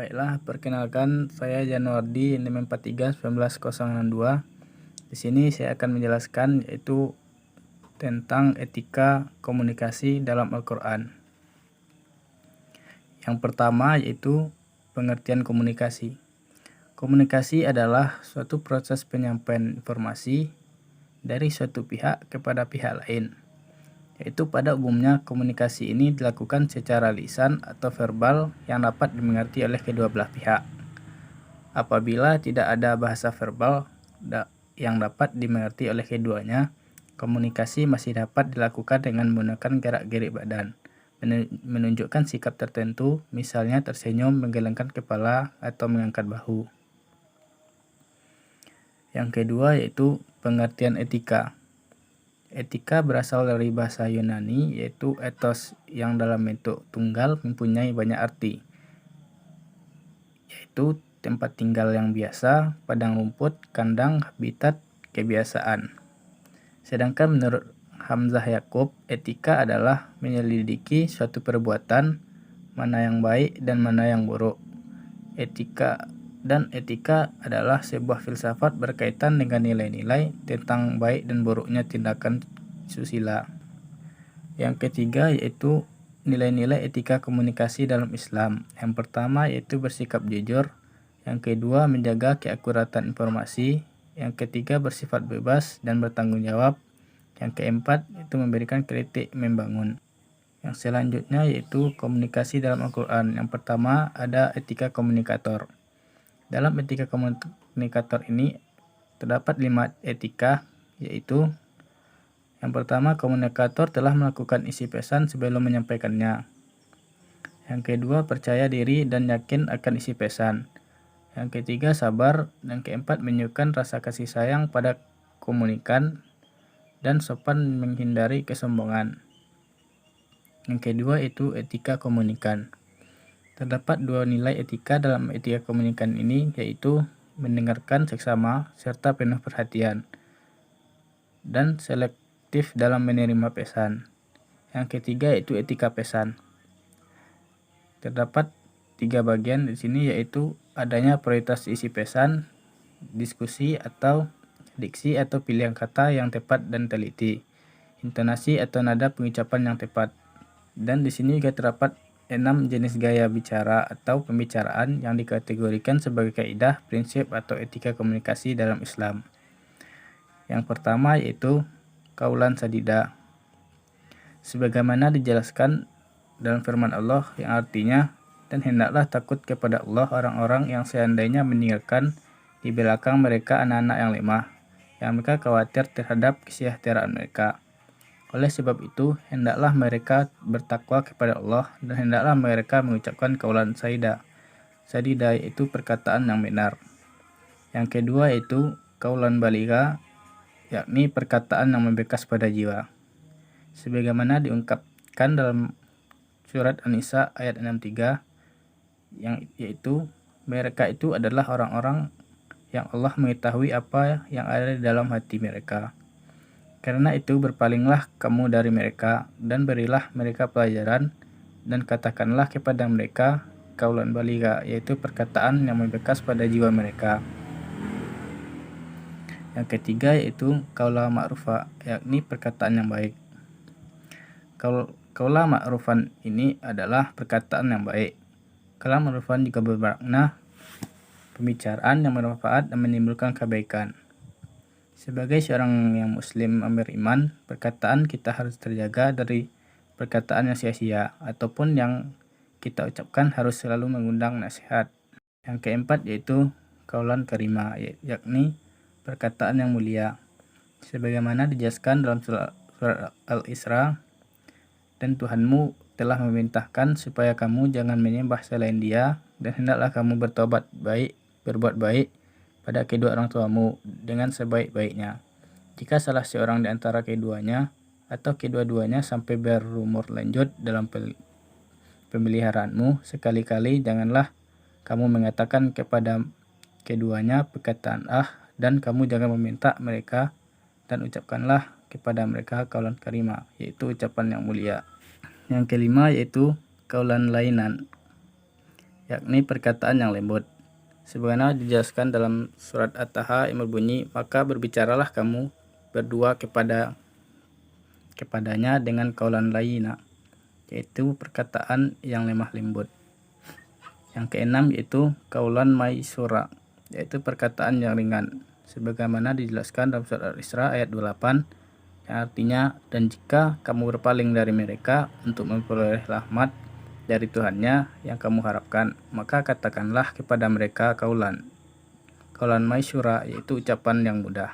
Baiklah, perkenalkan saya Januardi NIM43 19062. Di sini saya akan menjelaskan yaitu tentang etika komunikasi dalam Al-Qur'an. Yang pertama yaitu pengertian komunikasi. Komunikasi adalah suatu proses penyampaian informasi dari suatu pihak kepada pihak lain. Yaitu pada umumnya komunikasi ini dilakukan secara lisan atau verbal yang dapat dimengerti oleh kedua belah pihak. Apabila tidak ada bahasa verbal yang dapat dimengerti oleh keduanya, komunikasi masih dapat dilakukan dengan menggunakan gerak-gerik badan, menunjukkan sikap tertentu, misalnya tersenyum, menggelengkan kepala, atau mengangkat bahu. Yang kedua yaitu pengertian etika. Etika berasal dari bahasa Yunani yaitu ethos yang dalam bentuk tunggal mempunyai banyak arti, yaitu tempat tinggal yang biasa, padang rumput, kandang, habitat, kebiasaan. Sedangkan menurut Hamzah Yakub, etika adalah menyelidiki suatu perbuatan, mana yang baik dan mana yang buruk. Etika adalah sebuah filsafat berkaitan dengan nilai-nilai tentang baik dan buruknya tindakan susila. Yang ketiga yaitu nilai-nilai etika komunikasi dalam Islam. Yang pertama yaitu bersikap jujur, yang kedua menjaga keakuratan informasi, yang ketiga bersifat bebas dan bertanggung jawab, yang keempat itu memberikan kritik membangun. Yang selanjutnya yaitu komunikasi dalam Al-Qur'an. Yang pertama ada etika komunikator. Dalam etika komunikator ini terdapat 5 etika, yaitu yang pertama, komunikator telah melakukan isi pesan sebelum menyampaikannya. Yang kedua, percaya diri dan yakin akan isi pesan. Yang ketiga, sabar. Dan keempat, menunjukkan rasa kasih sayang pada komunikan dan sopan menghindari kesombongan. Yang kedua itu etika komunikan. Terdapat 2 nilai etika dalam etika komunikan ini, yaitu mendengarkan seksama serta penuh perhatian dan selektif dalam menerima pesan. Yang ketiga yaitu etika pesan. Terdapat 3 bagian di sini, yaitu adanya prioritas isi pesan, diskusi atau diksi atau pilihan kata yang tepat dan teliti, intonasi atau nada pengucapan yang tepat. Dan di sini juga terdapat 6 jenis gaya bicara atau pembicaraan yang dikategorikan sebagai kaidah, prinsip atau etika komunikasi dalam Islam. Yang pertama yaitu qaulan sadida. Sebagaimana dijelaskan dalam firman Allah yang artinya, dan hendaklah takut kepada Allah orang-orang yang seandainya meninggalkan di belakang mereka anak-anak yang lemah, yang mereka khawatir terhadap kesejahteraan mereka. Oleh sebab itu, hendaklah mereka bertakwa kepada Allah dan hendaklah mereka mengucapkan qaulan sadida. Sadida yaitu perkataan yang benar. Yang kedua yaitu qaulan baligha, yakni perkataan yang membekas pada jiwa. Sebagaimana diungkapkan dalam surat An-Nisa ayat 63, yaitu mereka itu adalah orang-orang yang Allah mengetahui apa yang ada di dalam hati mereka. Karena itu berpalinglah kamu dari mereka dan berilah mereka pelajaran dan katakanlah kepada mereka qaulan baligha, yaitu perkataan yang membekas pada jiwa mereka. Yang ketiga yaitu qaula ma'rufa, yakni perkataan yang baik. Qaula ma'rufan ini adalah perkataan yang baik. Qaula ma'rufan juga bermakna pembicaraan yang bermanfaat dan menimbulkan kebaikan. Sebagai seorang yang muslim beriman, perkataan kita harus terjaga dari perkataan yang sia-sia ataupun yang kita ucapkan harus selalu mengundang nasihat. Yang keempat yaitu qaulan karima, yakni perkataan yang mulia. Sebagaimana dijelaskan dalam surat Al-Isra, dan Tuhanmu telah memerintahkan supaya kamu jangan menyembah selain Dia, dan hendaklah kamu berbuat baik pada kedua orang tuamu dengan sebaik-baiknya. Jika salah seorang di antara keduanya atau kedua-duanya sampai berumur lanjut dalam pemeliharaanmu, sekali-kali janganlah kamu mengatakan kepada keduanya perkataan dan kamu jangan meminta mereka, dan ucapkanlah kepada mereka qaulan karima, yaitu ucapan yang mulia. Yang kelima yaitu qaulan lainan, yakni perkataan yang lembut. Sebagaimana dijelaskan dalam surat At-Taha yang berbunyi, maka berbicaralah kamu berdua kepadanya dengan qaulan layyina, yaitu perkataan yang lemah lembut. Yang keenam yaitu qaulan maysura, yaitu perkataan yang ringan. Sebagaimana dijelaskan dalam surat Al-Isra ayat 28, yang artinya, dan jika kamu berpaling dari mereka untuk memperoleh rahmat dari Tuhannya yang kamu harapkan, maka katakanlah kepada mereka qaulan maysura, yaitu ucapan yang mudah.